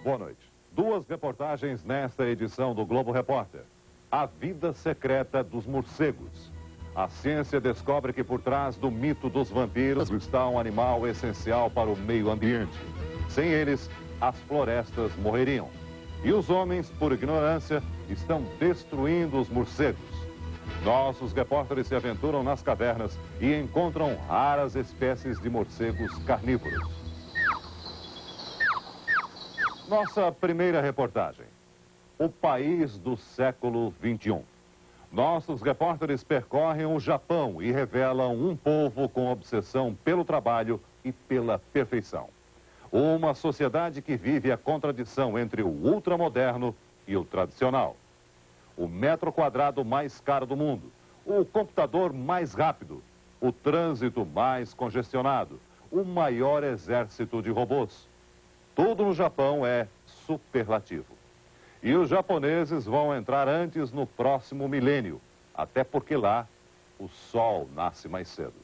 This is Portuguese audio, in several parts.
Boa noite. Duas reportagens nesta edição do Globo Repórter. A vida secreta dos morcegos. A ciência descobre que por trás do mito dos vampiros está um animal essencial para o meio ambiente. Sem eles, as florestas morreriam. E os homens, por ignorância, estão destruindo os morcegos. Nossos repórteres se aventuram nas cavernas e encontram raras espécies de morcegos carnívoros. Nossa primeira reportagem. O país do século XXI. Nossos repórteres percorrem o Japão e revelam um povo com obsessão pelo trabalho e pela perfeição. Uma sociedade que vive a contradição entre o ultramoderno e o tradicional. O metro quadrado mais caro do mundo, o computador mais rápido, o trânsito mais congestionado, o maior exército de robôs. Tudo no Japão é superlativo. E os japoneses vão entrar antes no próximo milênio, até porque lá o sol nasce mais cedo.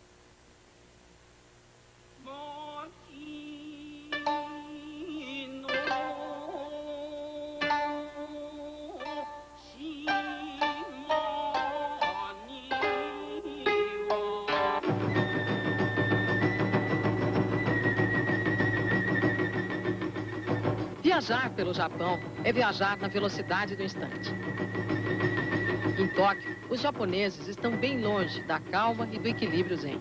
Viajar pelo Japão é viajar na velocidade do instante. Em Tóquio, os japoneses estão bem longe da calma e do equilíbrio zen.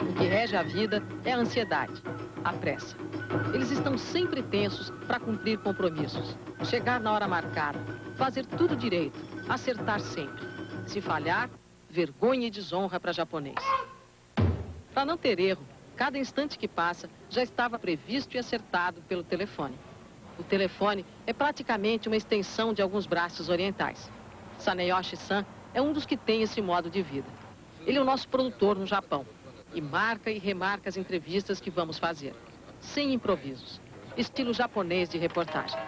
O que rege a vida é a ansiedade, a pressa. Eles estão sempre tensos para cumprir compromissos, chegar na hora marcada, fazer tudo direito, acertar sempre. Se falhar, vergonha e desonra para japonês. Para não ter erro, cada instante que passa já estava previsto e acertado pelo telefone. O telefone é praticamente uma extensão de alguns braços orientais. Saneyoshi-san é um dos que tem esse modo de vida. Ele é o nosso produtor no Japão e marca e remarca as entrevistas que vamos fazer, sem improvisos, estilo japonês de reportagem.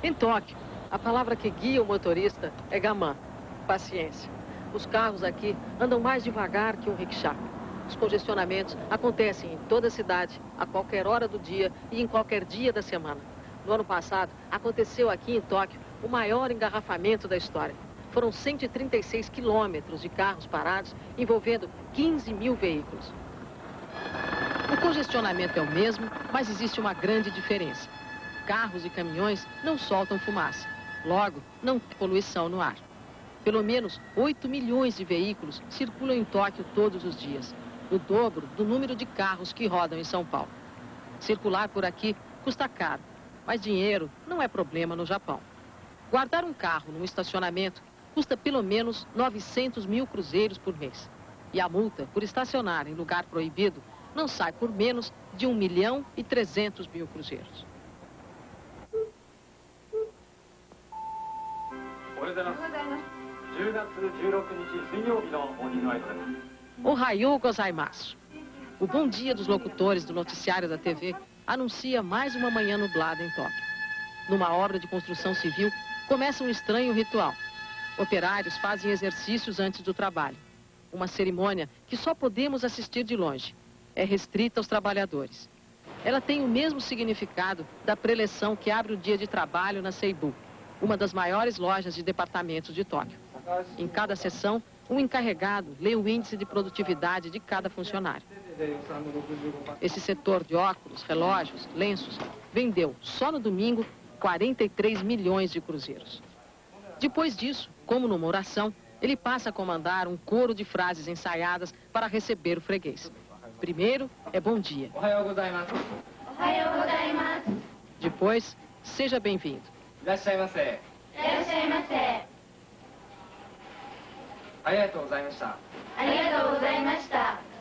Em Tóquio, a palavra que guia o motorista é gaman, paciência. Os carros aqui andam mais devagar que um rickshaw. Os congestionamentos acontecem em toda a cidade, a qualquer hora do dia e em qualquer dia da semana. No ano passado, aconteceu aqui em Tóquio o maior engarrafamento da história. Foram 136 quilômetros de carros parados, envolvendo 15 mil veículos. O congestionamento é o mesmo, mas existe uma grande diferença. Carros e caminhões não soltam fumaça. Logo, não tem poluição no ar. Pelo menos 8 milhões de veículos circulam em Tóquio todos os dias, o dobro do número de carros que rodam em São Paulo. Circular por aqui custa caro, mas dinheiro não é problema no Japão. Guardar um carro num estacionamento custa pelo menos 900 mil cruzeiros por mês. E a multa por estacionar em lugar proibido não sai por menos de 1.300.000 cruzeiros. Ohayou gozaimasu. O bom dia dos locutores do noticiário da TV anuncia mais uma manhã nublada em Tóquio. Numa obra de construção civil, começa um estranho ritual. Operários fazem exercícios antes do trabalho. Uma cerimônia que só podemos assistir de longe. É restrita aos trabalhadores. Ela tem o mesmo significado da preleção que abre o dia de trabalho na Seibu, uma das maiores lojas de departamentos de Tóquio. Em cada sessão, um encarregado lê o índice de produtividade de cada funcionário. Esse setor de óculos, relógios, lenços, vendeu só no domingo 43 milhões de cruzeiros. Depois disso, como numa oração, ele passa a comandar um coro de frases ensaiadas para receber o freguês. Primeiro é bom dia. Depois, seja bem-vindo.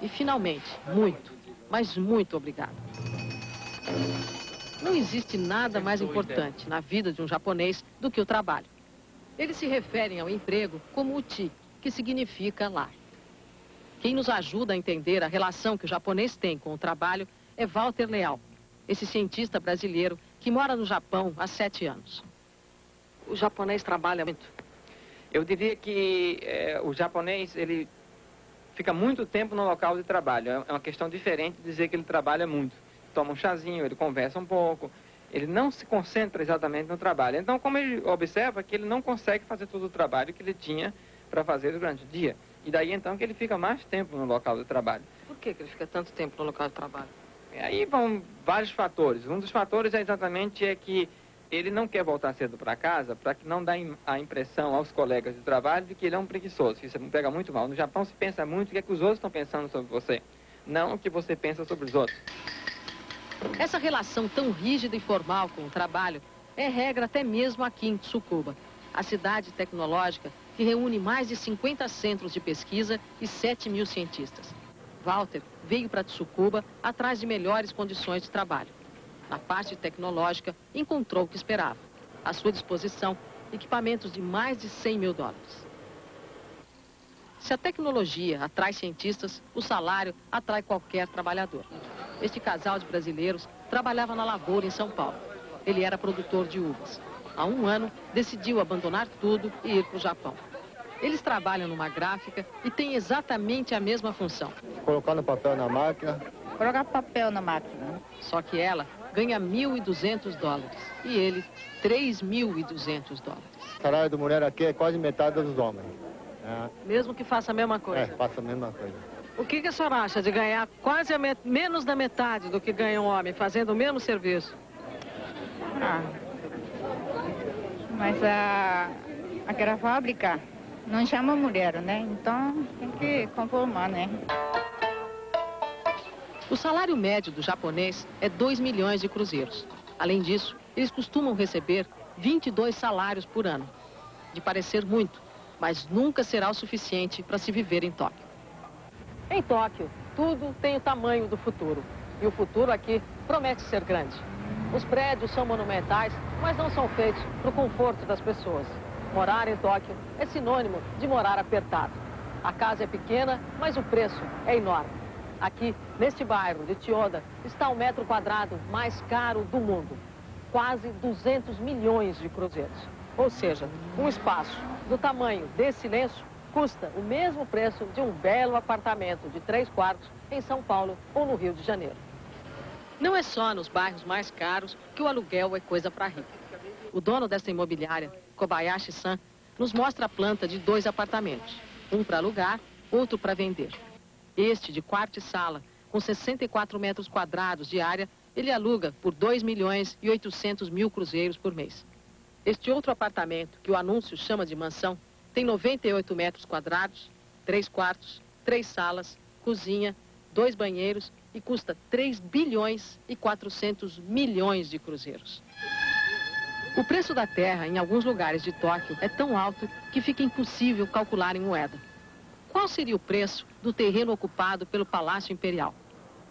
E finalmente, muito, mas muito obrigado. Não existe nada mais importante na vida de um japonês do que o trabalho. Eles se referem ao emprego como uchi, que significa lar. Quem nos ajuda a entender a relação que o japonês tem com o trabalho é Walter Leal, esse cientista brasileiro que mora no Japão há 7 anos. O japonês trabalha muito. Eu diria que o japonês, ele fica muito tempo no local de trabalho. É uma questão diferente de dizer que ele trabalha muito. Toma um chazinho, ele conversa um pouco, ele não se concentra exatamente no trabalho. Então, como ele observa que ele não consegue fazer todo o trabalho que ele tinha para fazer durante o dia. E daí, então, que ele fica mais tempo no local de trabalho. Por que ele fica tanto tempo no local de trabalho? E aí vão vários fatores. Um dos fatores é exatamente que ele não quer voltar cedo para casa para que não dá a impressão aos colegas de trabalho de que ele é um preguiçoso. Isso pega muito mal. No Japão se pensa muito o que é que os outros estão pensando sobre você, não o que você pensa sobre os outros. Essa relação tão rígida e formal com o trabalho é regra até mesmo aqui em Tsukuba, a cidade tecnológica que reúne mais de 50 centros de pesquisa e 7 mil cientistas. Walter veio para Tsukuba atrás de melhores condições de trabalho. Na parte tecnológica, encontrou o que esperava. À sua disposição, equipamentos de mais de 100 mil dólares. Se a tecnologia atrai cientistas, o salário atrai qualquer trabalhador. Este casal de brasileiros trabalhava na lavoura em São Paulo. Ele era produtor de uvas. Há um ano, decidiu abandonar tudo e ir para o Japão. Eles trabalham numa gráfica e têm exatamente a mesma função. Colocar no papel na máquina. Colocar papel na máquina. Só que ela ganha 1.200 dólares e ele 3.200 dólares. O salário da mulher aqui é quase metade dos homens. Mesmo que faça a mesma coisa? Faça a mesma coisa. O que a senhora acha de ganhar quase menos da metade do que ganha um homem fazendo o mesmo serviço? Mas aquela fábrica não chama mulher, né? Então tem que conformar, né? O salário médio do japonês é 2 milhões de cruzeiros. Além disso, eles costumam receber 22 salários por ano. De parecer muito, mas nunca será o suficiente para se viver em Tóquio. Em Tóquio, tudo tem o tamanho do futuro. E o futuro aqui promete ser grande. Os prédios são monumentais, mas não são feitos para o conforto das pessoas. Morar em Tóquio é sinônimo de morar apertado. A casa é pequena, mas o preço é enorme. Aqui, neste bairro de Chiyoda, está o metro quadrado mais caro do mundo. Quase 200 milhões de cruzeiros. Ou seja, um espaço do tamanho desse lenço custa o mesmo preço de um belo apartamento de 3 quartos em São Paulo ou no Rio de Janeiro. Não é só nos bairros mais caros que o aluguel é coisa para rico. O dono desta imobiliária, Kobayashi-san, nos mostra a planta de 2 apartamentos. Um para alugar, outro para vender. Este, de quarto e sala, com 64 metros quadrados de área, ele aluga por 2.800.000 cruzeiros por mês. Este outro apartamento, que o anúncio chama de mansão, tem 98 metros quadrados, 3 quartos, 3 salas, cozinha, 2 banheiros e custa 3.400 bilhões de cruzeiros. O preço da terra em alguns lugares de Tóquio é tão alto que fica impossível calcular em moeda. Qual seria o preço do terreno ocupado pelo Palácio Imperial?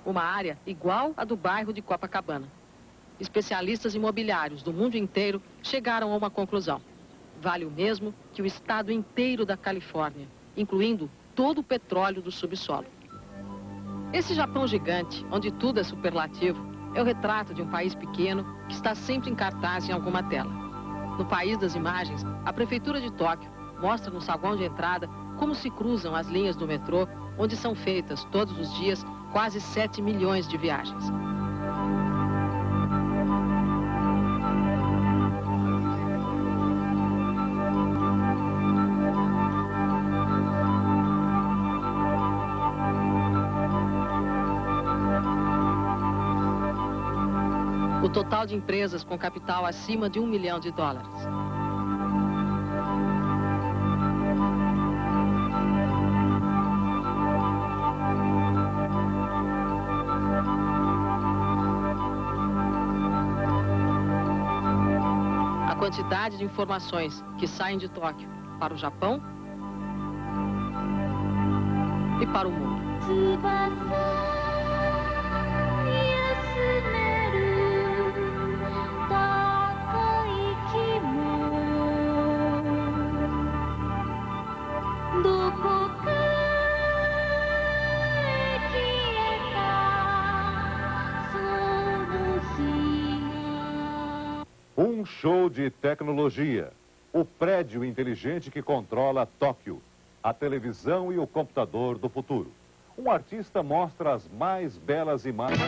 Uma área igual à do bairro de Copacabana. Especialistas imobiliários do mundo inteiro chegaram a uma conclusão. Vale o mesmo que o estado inteiro da Califórnia, incluindo todo o petróleo do subsolo. Esse Japão gigante, onde tudo é superlativo, é o retrato de um país pequeno que está sempre em cartaz em alguma tela. No país das imagens, a Prefeitura de Tóquio mostra no saguão de entrada como se cruzam as linhas do metrô, onde são feitas todos os dias quase 7 milhões de viagens. O total de empresas com capital acima de $1 milhão. A quantidade de informações que saem de Tóquio para o Japão e para o mundo. Um show de tecnologia. O prédio inteligente que controla Tóquio. a televisão e o computador do futuro. Um artista mostra as mais belas imagens.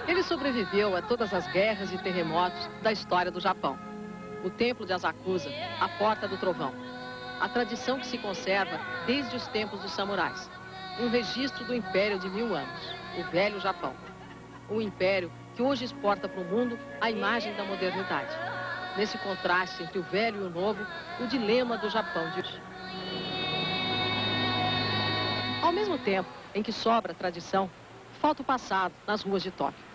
Ele sobreviveu a todas as guerras e terremotos da história do Japão. O Templo de Asakusa, a Porta do Trovão. A tradição que se conserva desde os tempos dos samurais. Um registro do Império de 1000 anos, o Velho Japão. Um império que hoje exporta para o mundo a imagem da modernidade. Nesse contraste entre o velho e o novo, o dilema do Japão de hoje. Ao mesmo tempo em que sobra a tradição, falta o passado nas ruas de Tóquio.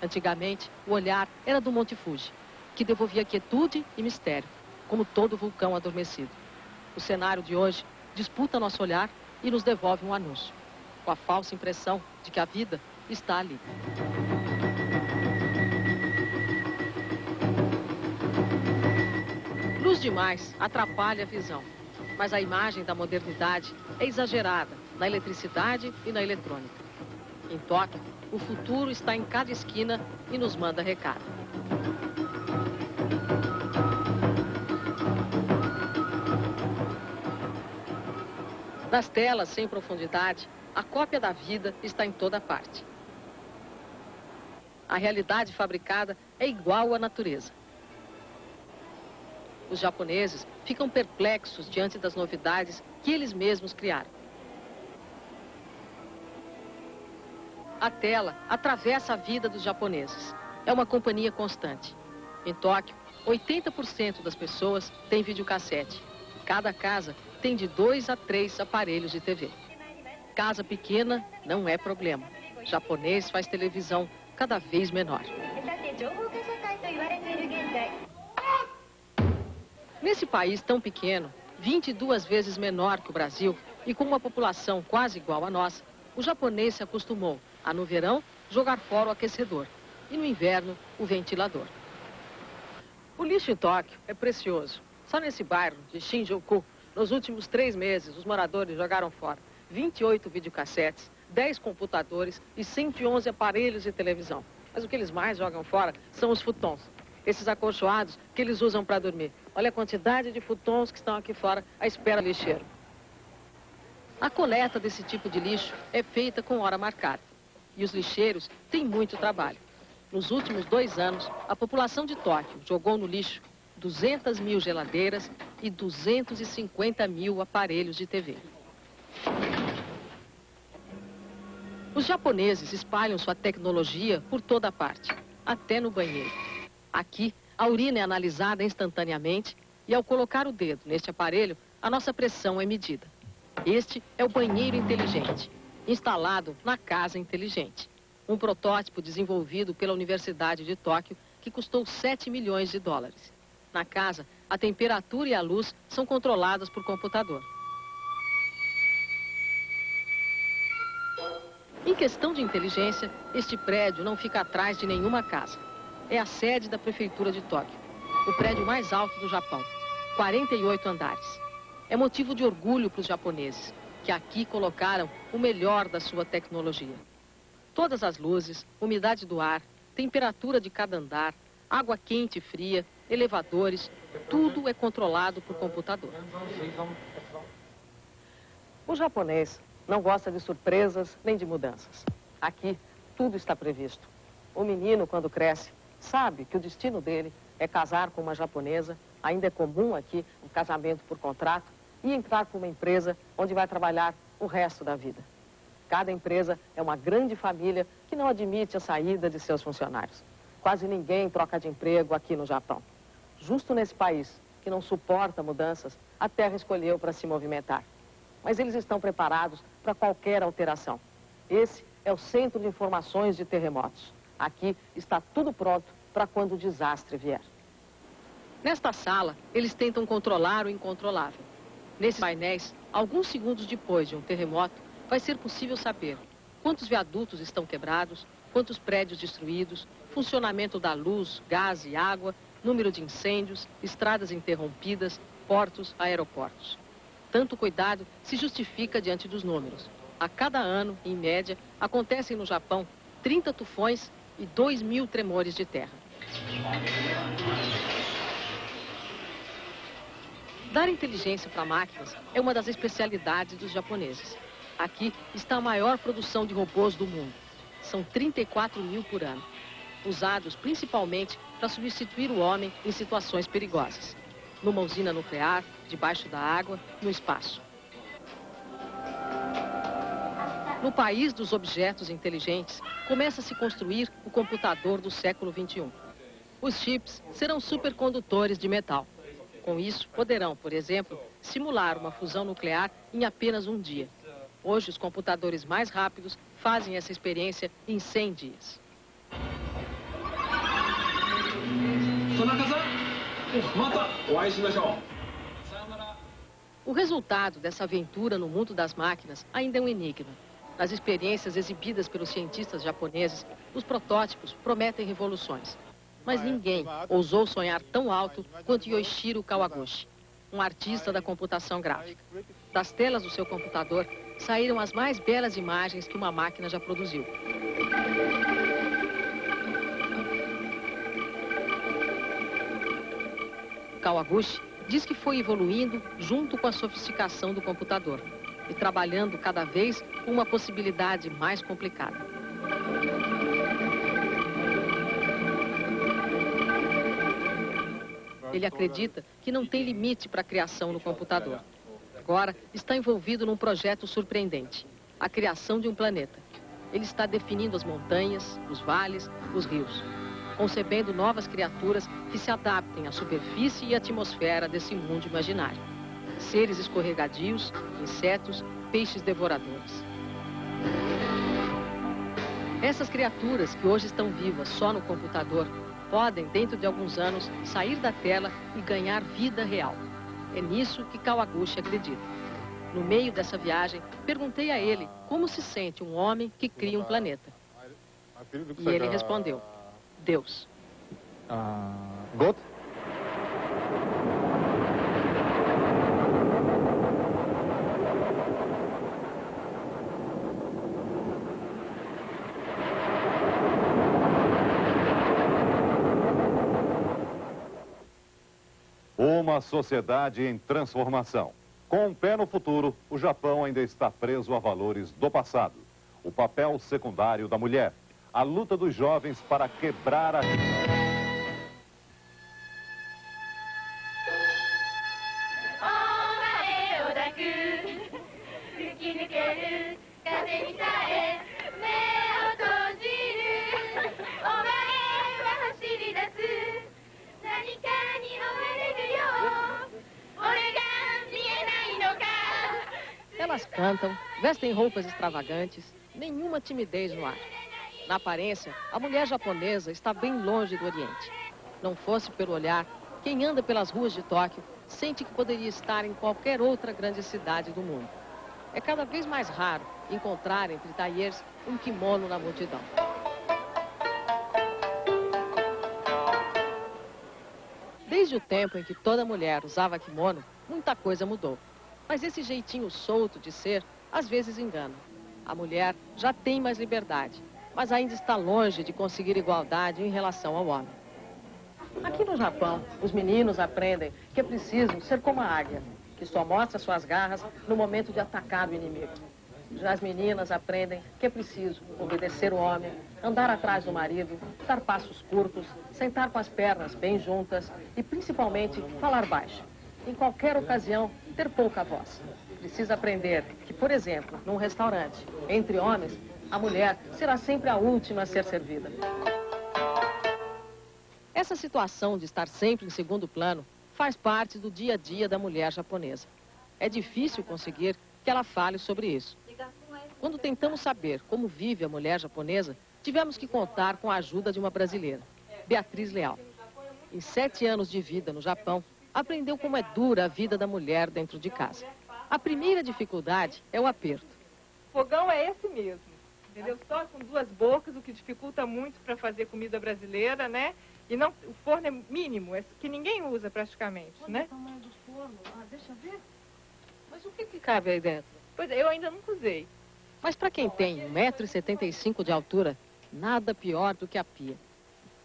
Antigamente, o olhar era do Monte Fuji, que devolvia quietude e mistério, como todo vulcão adormecido. O cenário de hoje disputa nosso olhar e nos devolve um anúncio, com a falsa impressão de que a vida está ali. Luz demais atrapalha a visão, mas a imagem da modernidade é exagerada na eletricidade e na eletrônica. Em Tóquio, o futuro está em cada esquina e nos manda recado. Nas telas sem profundidade, a cópia da vida está em toda parte. A realidade fabricada é igual à natureza. Os japoneses ficam perplexos diante das novidades que eles mesmos criaram. A tela atravessa a vida dos japoneses. É uma companhia constante. Em Tóquio, 80% das pessoas têm videocassete. Cada casa tem de 2 a 3 aparelhos de TV. Casa pequena não é problema. O japonês faz televisão cada vez menor. Nesse país tão pequeno, 22 vezes menor que o Brasil e com uma população quase igual à nossa, o japonês se acostumou a, no verão, jogar fora o aquecedor e, no inverno, o ventilador. O lixo em Tóquio é precioso. Só nesse bairro de Shinjuku, nos últimos 3 meses, os moradores jogaram fora 28 videocassetes, 10 computadores e 111 aparelhos de televisão. Mas o que eles mais jogam fora são os futons. Esses acolchoados que eles usam para dormir. Olha a quantidade de futons que estão aqui fora à espera do lixeiro. A coleta desse tipo de lixo é feita com hora marcada. E os lixeiros têm muito trabalho. Nos últimos 2 anos, a população de Tóquio jogou no lixo 200 mil geladeiras e 250 mil aparelhos de TV. Os japoneses espalham sua tecnologia por toda parte, até no banheiro. Aqui, a urina é analisada instantaneamente e, ao colocar o dedo neste aparelho, a nossa pressão é medida. Este é o banheiro inteligente, instalado na casa inteligente. Um protótipo desenvolvido pela Universidade de Tóquio que custou $7 milhões. Na casa, a temperatura e a luz são controladas por computador. Em questão de inteligência, este prédio não fica atrás de nenhuma casa. É a sede da Prefeitura de Tóquio, o prédio mais alto do Japão, 48 andares. É motivo de orgulho para os japoneses, que aqui colocaram o melhor da sua tecnologia. Todas as luzes, umidade do ar, temperatura de cada andar, água quente e fria, elevadores, tudo é controlado por computador. O japonês não gosta de surpresas nem de mudanças. Aqui, tudo está previsto. O menino, quando cresce, sabe que o destino dele é casar com uma japonesa, ainda é comum aqui um casamento por contrato, e entrar para uma empresa onde vai trabalhar o resto da vida. Cada empresa é uma grande família que não admite a saída de seus funcionários. Quase ninguém troca de emprego aqui no Japão. Justo nesse país, que não suporta mudanças, a terra escolheu para se movimentar. Mas eles estão preparados para qualquer alteração. Esse é o Centro de Informações de Terremotos. Aqui está tudo pronto para quando o desastre vier. Nesta sala, eles tentam controlar o incontrolável. Nesses painéis, alguns segundos depois de um terremoto, vai ser possível saber quantos viadutos estão quebrados, quantos prédios destruídos, funcionamento da luz, gás e água, número de incêndios, estradas interrompidas, portos, aeroportos. Tanto cuidado se justifica diante dos números. A cada ano, em média, acontecem no Japão 30 tufões e 2.000 tremores de terra. Dar inteligência para máquinas é uma das especialidades dos japoneses. Aqui está a maior produção de robôs do mundo. São 34.000 por ano, usados principalmente para substituir o homem em situações perigosas. Numa usina nuclear, debaixo da água, no espaço. No país dos objetos inteligentes, começa a se construir o computador do século XXI. Os chips serão supercondutores de metal. Com isso, poderão, por exemplo, simular uma fusão nuclear em apenas um dia. Hoje, os computadores mais rápidos fazem essa experiência em 100 dias. O resultado dessa aventura no mundo das máquinas ainda é um enigma. Nas experiências exibidas pelos cientistas japoneses, os protótipos prometem revoluções. Mas ninguém ousou sonhar tão alto quanto Yoshiro Kawaguchi, um artista da computação gráfica. Das telas do seu computador saíram as mais belas imagens que uma máquina já produziu. Kawaguchi diz que foi evoluindo junto com a sofisticação do computador e trabalhando cada vez com uma possibilidade mais complicada. Ele acredita que não tem limite para a criação no computador. Agora está envolvido num projeto surpreendente, a criação de um planeta. Ele está definindo as montanhas, os vales, os rios, concebendo novas criaturas que se adaptem à superfície e atmosfera desse mundo imaginário. Seres escorregadios, insetos, peixes devoradores. Essas criaturas que hoje estão vivas só no computador podem, dentro de alguns anos, sair da tela e ganhar vida real. É nisso que Kawaguchi acredita. No meio dessa viagem, perguntei a ele como se sente um homem que cria um planeta. E ele respondeu: Deus. God? Uma sociedade em transformação. Com um pé no futuro, o Japão ainda está preso a valores do passado. O papel secundário da mulher. A luta dos jovens para quebrar a... Elas cantam, vestem roupas extravagantes, nenhuma timidez no ar. Na aparência, a mulher japonesa está bem longe do Oriente. Não fosse pelo olhar, quem anda pelas ruas de Tóquio sente que poderia estar em qualquer outra grande cidade do mundo. É cada vez mais raro encontrar entre taiers um kimono na multidão. Desde o tempo em que toda mulher usava kimono, muita coisa mudou. Mas esse jeitinho solto de ser, às vezes engana. A mulher já tem mais liberdade, mas ainda está longe de conseguir igualdade em relação ao homem. Aqui no Japão, os meninos aprendem que é preciso ser como a águia, que só mostra suas garras no momento de atacar o inimigo. Já as meninas aprendem que é preciso obedecer o homem, andar atrás do marido, dar passos curtos, sentar com as pernas bem juntas e, principalmente, falar baixo. Em qualquer ocasião, ter pouca voz. Precisa aprender que, por exemplo, num restaurante, entre homens, a mulher será sempre a última a ser servida. Essa situação de estar sempre em segundo plano faz parte do dia a dia da mulher japonesa. É difícil conseguir que ela fale sobre isso. Quando tentamos saber como vive a mulher japonesa, tivemos que contar com a ajuda de uma brasileira, Beatriz Leal. Em 7 anos de vida no Japão, aprendeu como é dura a vida da mulher dentro de casa. A primeira dificuldade é o aperto. O fogão é esse mesmo, entendeu? Só com 2 bocas, o que dificulta muito para fazer comida brasileira, né? E não, o forno é mínimo, é que ninguém usa praticamente, né? Olha o tamanho do forno. Deixa eu ver. Mas o que cabe aí dentro? Pois é, eu ainda nunca usei. Mas para quem tem 1,75 m de altura, nada pior do que a pia.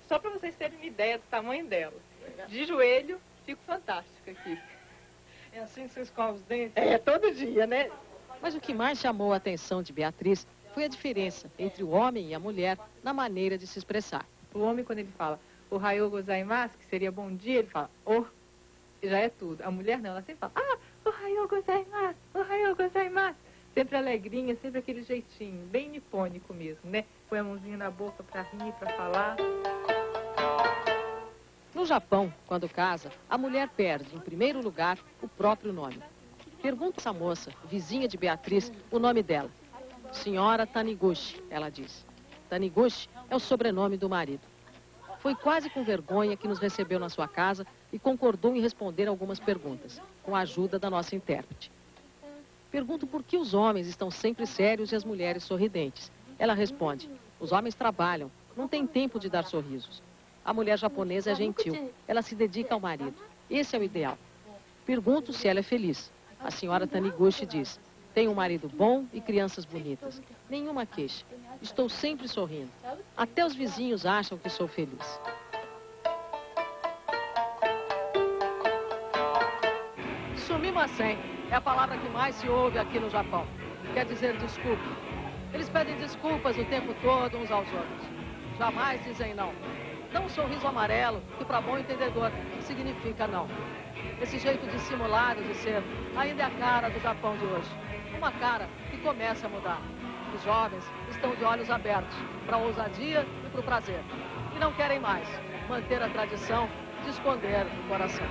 Só para vocês terem uma ideia do tamanho dela. De joelho, fico fantástica aqui. É assim que você escova os dentes? É, todo dia, né? Mas o que mais chamou a atenção de Beatriz foi a diferença entre o homem e a mulher na maneira de se expressar. O homem, quando ele fala "Ohayou gozaimasu", que seria bom dia, ele fala "oh", já é tudo. A mulher não, ela sempre fala "Ohayou gozaimasu, ohayou gozaimasu". Sempre alegrinha, sempre aquele jeitinho, bem nipônico mesmo, né? Põe a mãozinha na boca para rir, para falar. No Japão, quando casa, a mulher perde, em primeiro lugar, o próprio nome. Pergunta essa moça, vizinha de Beatriz, o nome dela. Senhora Taniguchi, ela diz. Taniguchi é o sobrenome do marido. Foi quase com vergonha que nos recebeu na sua casa e concordou em responder algumas perguntas, com a ajuda da nossa intérprete. Pergunto por que os homens estão sempre sérios e as mulheres sorridentes. Ela responde, os homens trabalham, não têm tempo de dar sorrisos. A mulher japonesa é gentil, ela se dedica ao marido. Esse é o ideal. Pergunto se ela é feliz. A senhora Taniguchi diz, tenho um marido bom e crianças bonitas. Nenhuma queixa. Estou sempre sorrindo. Até os vizinhos acham que sou feliz. Sumimasen é a palavra que mais se ouve aqui no Japão. Quer dizer desculpe. Eles pedem desculpas o tempo todo uns aos outros. Jamais dizem não. Dá um sorriso amarelo, que para bom entendedor significa não. Esse jeito dissimulado de ser ainda é a cara do Japão de hoje. Uma cara que começa a mudar. Os jovens estão de olhos abertos para a ousadia e para o prazer. E não querem mais manter a tradição de esconder o coração.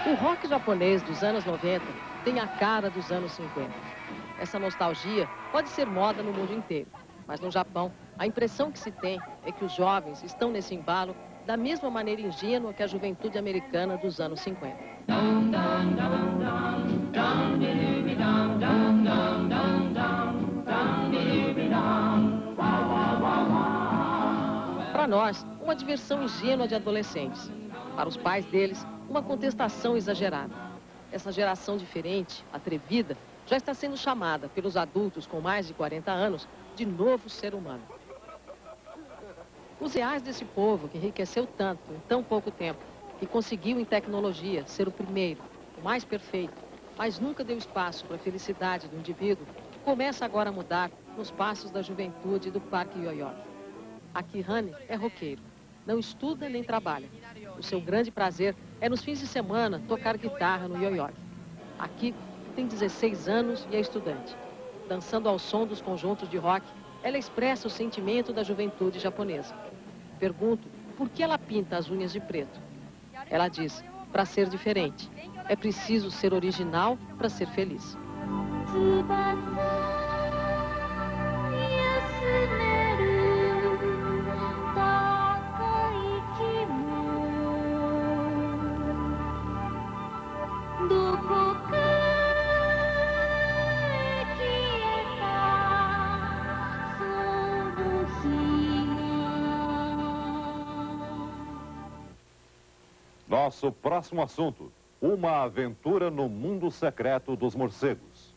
O rock japonês dos anos 90 tem a cara dos anos 50. Essa nostalgia pode ser moda no mundo inteiro, mas no Japão, a impressão que se tem é que os jovens estão nesse embalo da mesma maneira ingênua que a juventude americana dos anos 50. Para nós, uma diversão ingênua de adolescentes. Para os pais deles, uma contestação exagerada. Essa geração diferente, atrevida, já está sendo chamada pelos adultos com mais de 40 anos de novo ser humano. Os reais desse povo que enriqueceu tanto em tão pouco tempo, que conseguiu em tecnologia ser o primeiro, o mais perfeito, mas nunca deu espaço para a felicidade do indivíduo, começa agora a mudar nos passos da juventude do Parque Yoyogi. Akihane é roqueiro, não estuda nem trabalha. O seu grande prazer é nos fins de semana tocar guitarra no Yoyogi. Aqui tem 16 anos e é estudante. Dançando ao som dos conjuntos de rock, ela expressa o sentimento da juventude japonesa. Pergunto por que ela pinta as unhas de preto. Ela diz, para ser diferente, é preciso ser original para ser feliz. Nosso próximo assunto, uma aventura no mundo secreto dos morcegos.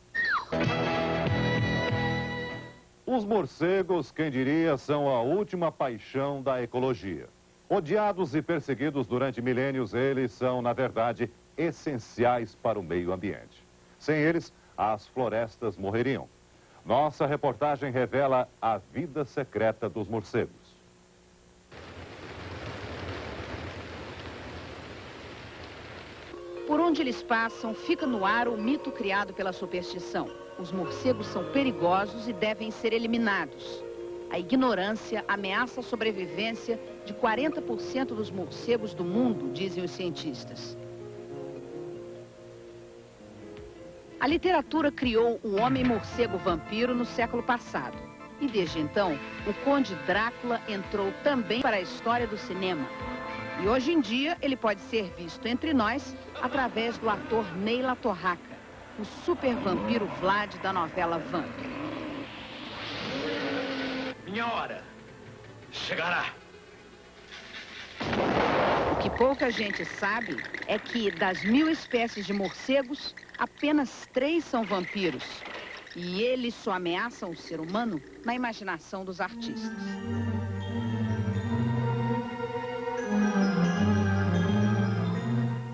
Os morcegos, quem diria, são a última paixão da ecologia. Odiados e perseguidos durante milênios, eles são, na verdade, essenciais para o meio ambiente. Sem eles, as florestas morreriam. Nossa reportagem revela a vida secreta dos morcegos. Por onde eles passam, fica no ar o mito criado pela superstição. Os morcegos são perigosos e devem ser eliminados. A ignorância ameaça a sobrevivência de 40% dos morcegos do mundo, dizem os cientistas. A literatura criou o homem-morcego vampiro no século passado. E desde então, o Conde Drácula entrou também para a história do cinema. E hoje em dia, ele pode ser visto entre nós através do ator Neila Torraca, o super vampiro Vlad da novela Vamp. Minha hora chegará. O que pouca gente sabe é que das 1000 espécies de morcegos, apenas 3 são vampiros. E eles só ameaçam o ser humano na imaginação dos artistas.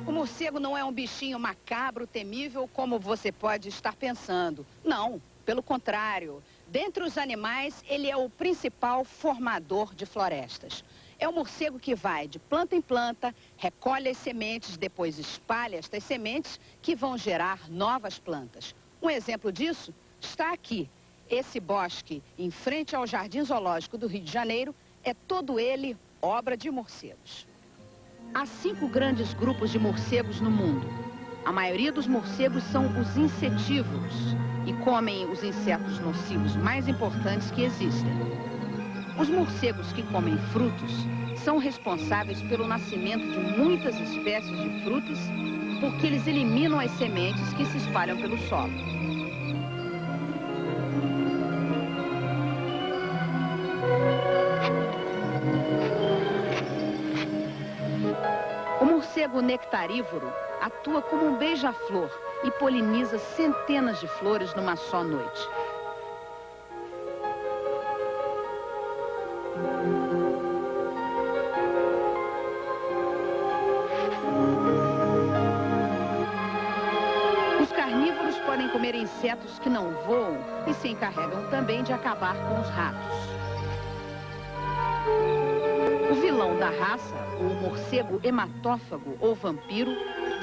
O morcego não é um bichinho macabro, temível, como você pode estar pensando. Não, pelo contrário. Dentre os animais, ele é o principal formador de florestas. É um morcego que vai de planta em planta, recolhe as sementes, depois espalha estas sementes que vão gerar novas plantas. Um exemplo disso está aqui. Esse bosque, em frente ao Jardim Zoológico do Rio de Janeiro, é todo ele obra de morcegos. Há 5 grandes grupos de morcegos no mundo. A maioria dos morcegos são os insetívoros e comem os insetos nocivos mais importantes que existem. Os morcegos que comem frutos são responsáveis pelo nascimento de muitas espécies de frutas porque eles eliminam as sementes que se espalham pelo solo. O morcego nectarívoro atua como um beija-flor e poliniza centenas de flores numa só noite. Os carnívoros podem comer insetos que não voam e se encarregam também de acabar com os ratos. O vilão da raça, o morcego hematófago ou vampiro,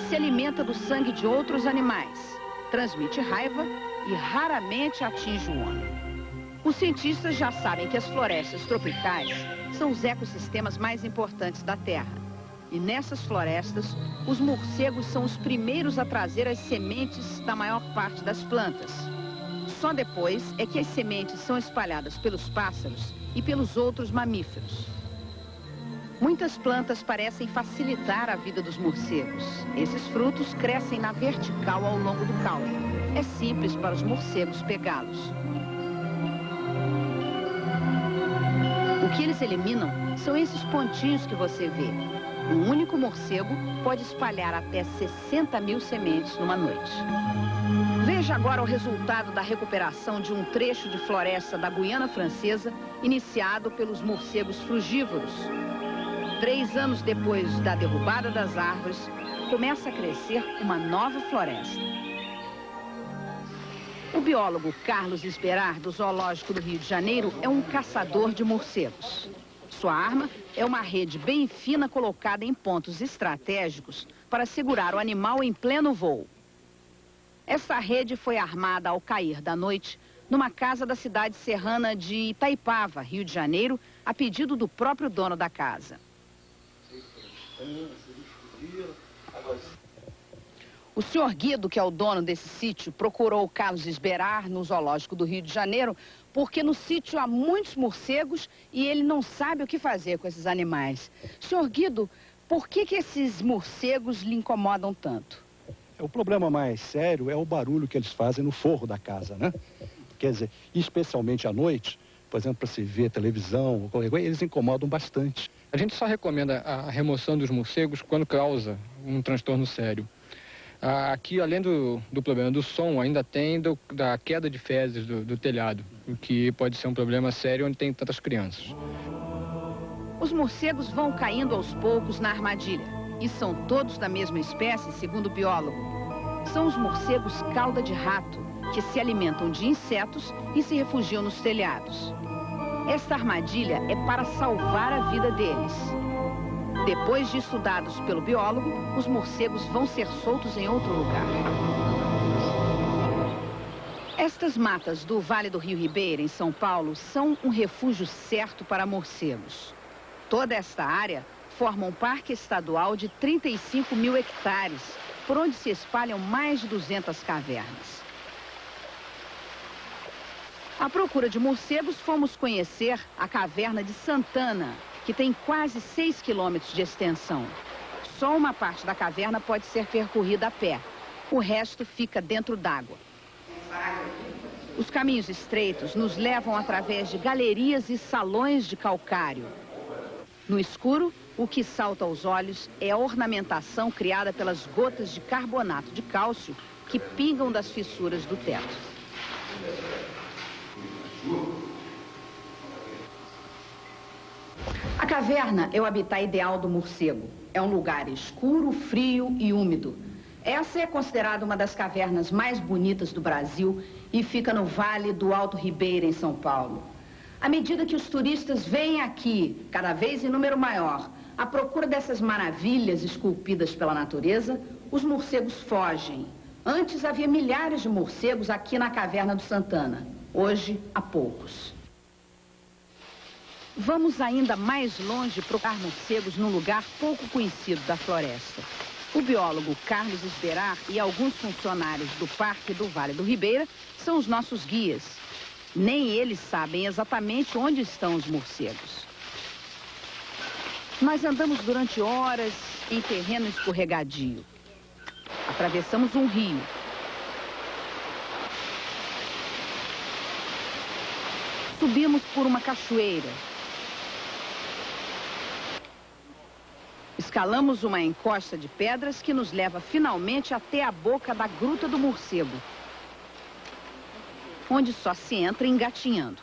se alimenta do sangue de outros animais, transmite raiva e raramente atinge o homem. Os cientistas já sabem que as florestas tropicais são os ecossistemas mais importantes da Terra. E nessas florestas, os morcegos são os primeiros a trazer as sementes da maior parte das plantas. Só depois é que as sementes são espalhadas pelos pássaros e pelos outros mamíferos. Muitas plantas parecem facilitar a vida dos morcegos. Esses frutos crescem na vertical ao longo do caule. É simples para os morcegos pegá-los. O que eles eliminam são esses pontinhos que você vê. Um único morcego pode espalhar até 60.000 sementes numa noite. Veja agora o resultado da recuperação de um trecho de floresta da Guiana Francesa, iniciado pelos morcegos frugívoros. 3 anos depois da derrubada das árvores, começa a crescer uma nova floresta. O biólogo Carlos Esperar, do Zoológico do Rio de Janeiro, é um caçador de morcegos. Sua arma é uma rede bem fina colocada em pontos estratégicos para segurar o animal em pleno voo. Essa rede foi armada ao cair da noite numa casa da cidade serrana de Itaipava, Rio de Janeiro, a pedido do próprio dono da casa. O senhor Guido, que é o dono desse sítio, procurou o Carlos Esperar no Zoológico do Rio de Janeiro, porque no sítio há muitos morcegos e ele não sabe o que fazer com esses animais. Senhor Guido, por que esses morcegos lhe incomodam tanto? O problema mais sério é o barulho que eles fazem no forro da casa, né? Quer dizer, especialmente à noite, por exemplo, para se ver televisão ou qualquer coisa, eles incomodam bastante. A gente só recomenda a remoção dos morcegos quando causa um transtorno sério. Aqui, além do problema do som, ainda tem da queda de fezes do telhado, o que pode ser um problema sério onde tem tantas crianças. Os morcegos vão caindo aos poucos na armadilha. E são todos da mesma espécie, segundo o biólogo. São os morcegos cauda de rato, que se alimentam de insetos e se refugiam nos telhados. Esta armadilha é para salvar a vida deles. Depois de estudados pelo biólogo, os morcegos vão ser soltos em outro lugar. Estas matas do Vale do Rio Ribeira, em São Paulo, são um refúgio certo para morcegos. Toda esta área forma um parque estadual de 35.000 hectares, por onde se espalham mais de 200 cavernas. À procura de morcegos, fomos conhecer a caverna de Santana, que tem quase 6 quilômetros de extensão. Só uma parte da caverna pode ser percorrida a pé. O resto fica dentro d'água. Os caminhos estreitos nos levam através de galerias e salões de calcário. No escuro, o que salta aos olhos é a ornamentação criada pelas gotas de carbonato de cálcio que pingam das fissuras do teto. A caverna é o habitat ideal do morcego. É um lugar escuro, frio e úmido. Essa é considerada uma das cavernas mais bonitas do Brasil e fica no Vale do Alto Ribeira, em São Paulo. À medida que os turistas vêm aqui, cada vez em número maior, à procura dessas maravilhas esculpidas pela natureza, os morcegos fogem. Antes havia milhares de morcegos aqui na caverna do Santana. Hoje, há poucos. Vamos ainda mais longe procurar morcegos num lugar pouco conhecido da floresta. O biólogo Carlos Esberar e alguns funcionários do Parque do Vale do Ribeira são os nossos guias. Nem eles sabem exatamente onde estão os morcegos. Nós andamos durante horas em terreno escorregadio. Atravessamos um rio. Subimos por uma cachoeira. Escalamos uma encosta de pedras que nos leva finalmente até a boca da Gruta do Morcego, onde só se entra engatinhando.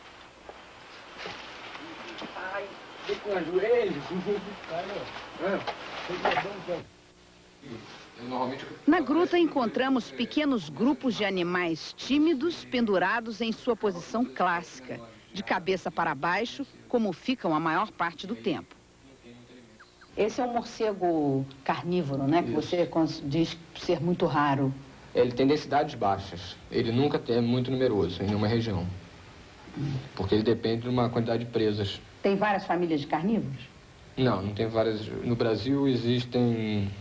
Na gruta encontramos pequenos grupos de animais tímidos pendurados em sua posição clássica, de cabeça para baixo, como ficam a maior parte do tempo. Esse é um morcego carnívoro, né? Que você diz ser muito raro. Ele tem densidades baixas. Ele nunca é muito numeroso em nenhuma região. Porque ele depende de uma quantidade de presas. Tem várias famílias de carnívoros? Não, não tem várias. No Brasil existem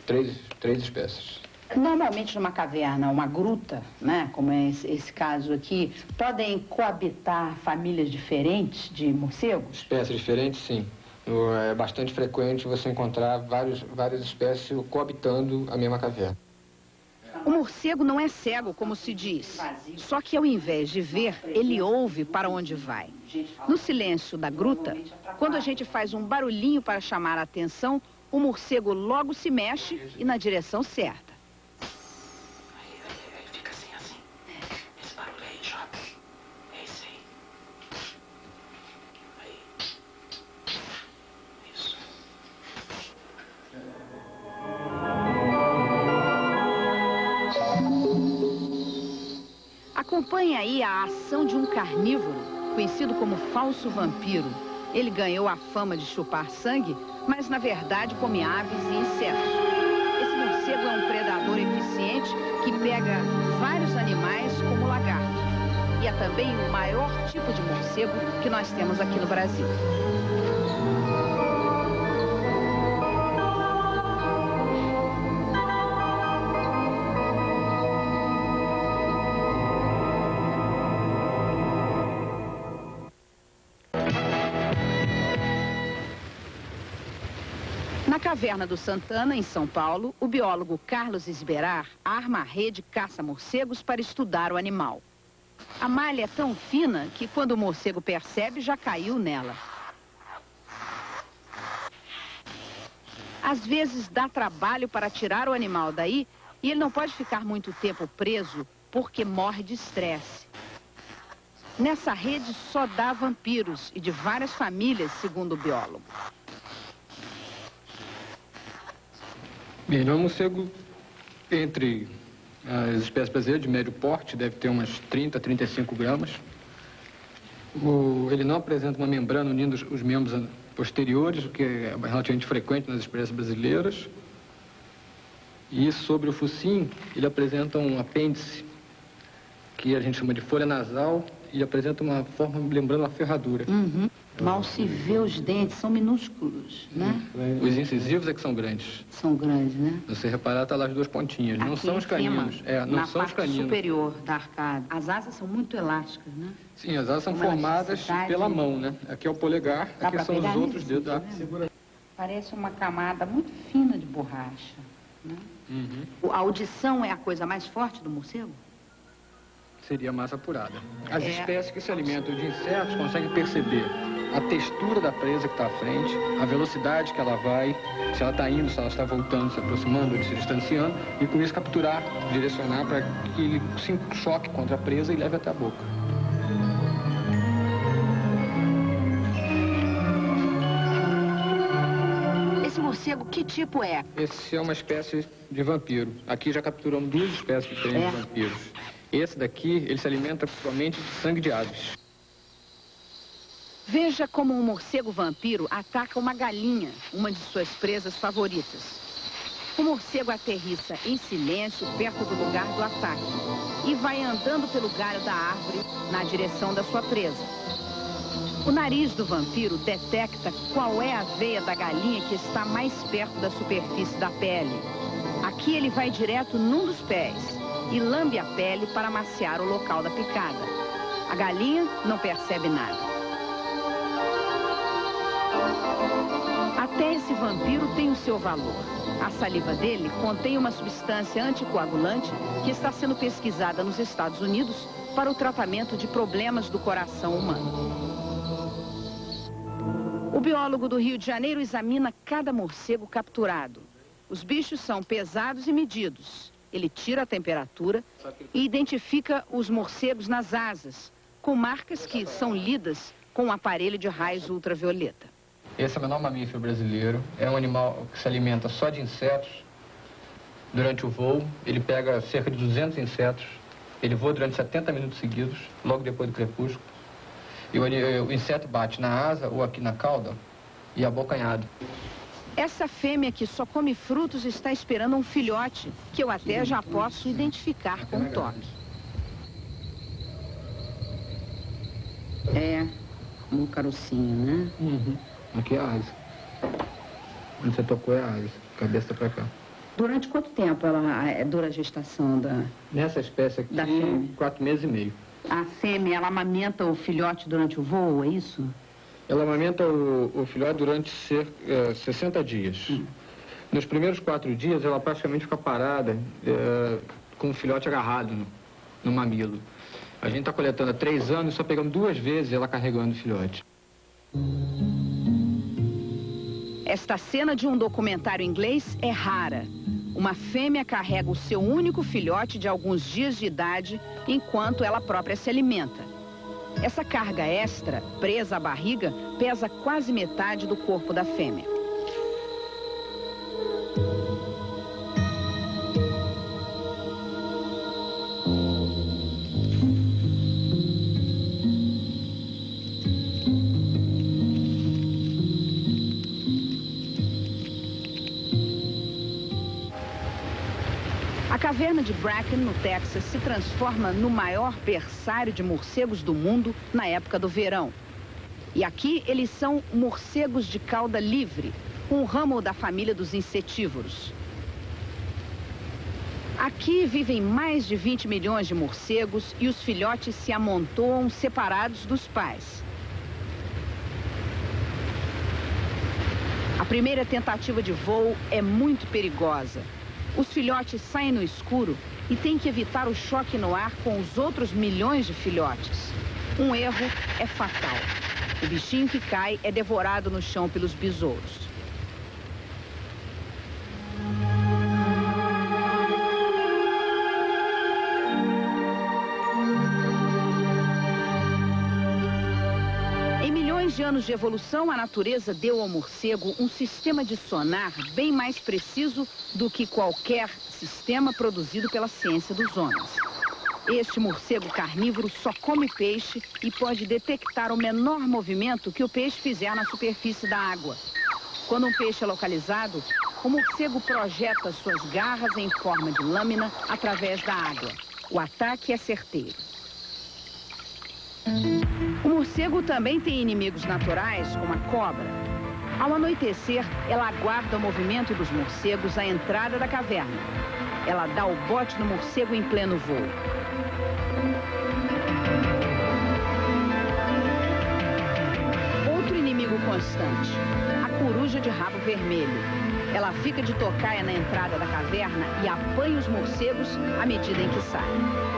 três espécies. Normalmente numa caverna, uma gruta, né? Como é esse caso aqui, podem coabitar famílias diferentes de morcegos? Espécies diferentes, sim. É bastante frequente você encontrar várias espécies coabitando a mesma caverna. O morcego não é cego, como se diz. Só que ao invés de ver, ele ouve para onde vai. No silêncio da gruta, quando a gente faz um barulhinho para chamar a atenção, o morcego logo se mexe e na direção certa. Fica assim. Esse barulho aí, Jota. É esse aí. Isso. Acompanhe aí a ação de um carnívoro, conhecido como falso vampiro. Ele ganhou a fama de chupar sangue, mas na verdade come aves e insetos. Esse morcego é um predador eficiente que pega vários animais como lagarto. E é também o maior tipo de morcego que nós temos aqui no Brasil. Na caverna do Santana, em São Paulo, o biólogo Carlos Esberar arma a rede caça-morcegos para estudar o animal. A malha é tão fina que quando o morcego percebe, já caiu nela. Às vezes dá trabalho para tirar o animal daí e ele não pode ficar muito tempo preso porque morre de estresse. Nessa rede só dá vampiros e de várias famílias, segundo o biólogo. Bem, ele é um morcego entre as espécies brasileiras de médio porte, deve ter umas 30 a 35 gramas. Ele não apresenta uma membrana unindo os membros posteriores, o que é relativamente frequente nas espécies brasileiras. E sobre o focinho, ele apresenta um apêndice, que a gente chama de folha nasal, e apresenta uma forma lembrando uma ferradura. Mal se vê os dentes, são minúsculos, né? Os incisivos é que são grandes. São grandes, né? Se você reparar, tá lá as duas pontinhas. Não Aqui são os caninos. Cima, não na são os parte caninos. superior da arcada. As asas são muito elásticas, né? Sim, as asas são formadas pela mão, né? Aqui é o polegar, aqui são os outros dedos da... Parece uma camada muito fina de borracha, né? A audição é a coisa mais forte do morcego? Seria massa apurada. As espécies que se alimentam de insetos conseguem perceber a textura da presa que está à frente, a velocidade que ela vai, se ela está indo, se ela está voltando, se aproximando ou se distanciando, e com isso capturar, direcionar para que ele se choque contra a presa e leve até a boca. Esse morcego, que tipo é? Esse é uma espécie de vampiro. Aqui já capturamos 2 espécies diferentes de vampiros. Esse daqui, ele se alimenta somente de sangue de aves. Veja como um morcego vampiro ataca uma galinha, uma de suas presas favoritas. O morcego aterrissa em silêncio perto do lugar do ataque e vai andando pelo galho da árvore na direção da sua presa. O nariz do vampiro detecta qual é a veia da galinha que está mais perto da superfície da pele. Aqui ele vai direto num dos pés e lambe a pele para amaciar o local da picada. A galinha não percebe nada. Até esse vampiro tem o seu valor. A saliva dele contém uma substância anticoagulante que está sendo pesquisada nos Estados Unidos para o tratamento de problemas do coração humano. O biólogo do Rio de Janeiro examina cada morcego capturado. Os bichos são pesados e medidos. Ele tira a temperatura e identifica os morcegos nas asas, com marcas que são lidas com um aparelho de raios ultravioleta. Esse é o menor mamífero brasileiro. É um animal que se alimenta só de insetos. Durante o voo, ele pega cerca de 200 insetos. Ele voa durante 70 minutos seguidos, logo depois do crepúsculo. E o inseto bate na asa ou aqui na cauda e abocanhado. Essa fêmea que só come frutos está esperando um filhote, que eu até já posso identificar com o toque. É um carocinho, né? Aqui é a asa. Onde você tocou é a asa, cabeça pra cá. Durante quanto tempo ela dura a gestação da... Nessa espécie aqui, 4 meses e meio. A fêmea, ela amamenta o filhote durante o voo, é isso? Ela amamenta o filhote durante 60 dias. Nos primeiros 4 dias, ela praticamente fica parada com o filhote agarrado no mamilo. A gente está coletando há 3 anos e só pegamos 2 vezes ela carregando o filhote. Esta cena de um documentário inglês é rara. Uma fêmea carrega o seu único filhote de alguns dias de idade, enquanto ela própria se alimenta. Essa carga extra, presa à barriga, pesa quase metade do corpo da fêmea. A caverna de Bracken, no Texas, se transforma no maior berçário de morcegos do mundo na época do verão. E aqui eles são morcegos de cauda livre, um ramo da família dos insetívoros. Aqui vivem mais de 20 milhões de morcegos e os filhotes se amontoam separados dos pais. A primeira tentativa de voo é muito perigosa. Os filhotes saem no escuro e têm que evitar o choque no ar com os outros milhões de filhotes. Um erro é fatal. O bichinho que cai é devorado no chão pelos besouros. Em milhões de anos de evolução, a natureza deu ao morcego um sistema de sonar bem mais preciso do que qualquer sistema produzido pela ciência dos homens. Este morcego carnívoro só come peixe e pode detectar o menor movimento que o peixe fizer na superfície da água. Quando um peixe é localizado, o morcego projeta suas garras em forma de lâmina através da água. O ataque é certeiro. O morcego também tem inimigos naturais, como a cobra. Ao anoitecer, ela aguarda o movimento dos morcegos à entrada da caverna. Ela dá o bote no morcego em pleno voo. constante, a coruja de rabo vermelho. Ela fica de tocaia na entrada da caverna e apanha os morcegos à medida em que saem.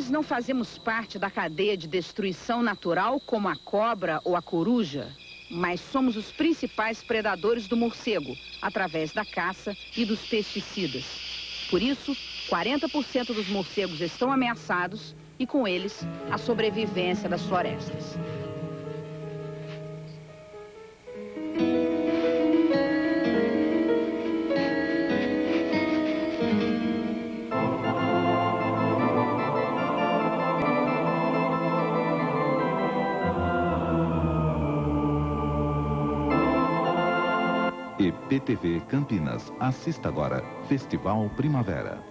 Nós não fazemos parte da cadeia de destruição natural como a cobra ou a coruja, mas somos os principais predadores do morcego, através da caça e dos pesticidas. Por isso, 40% dos morcegos estão ameaçados e, com eles, a sobrevivência das florestas. EPTV Campinas. Assista agora Festival Primavera.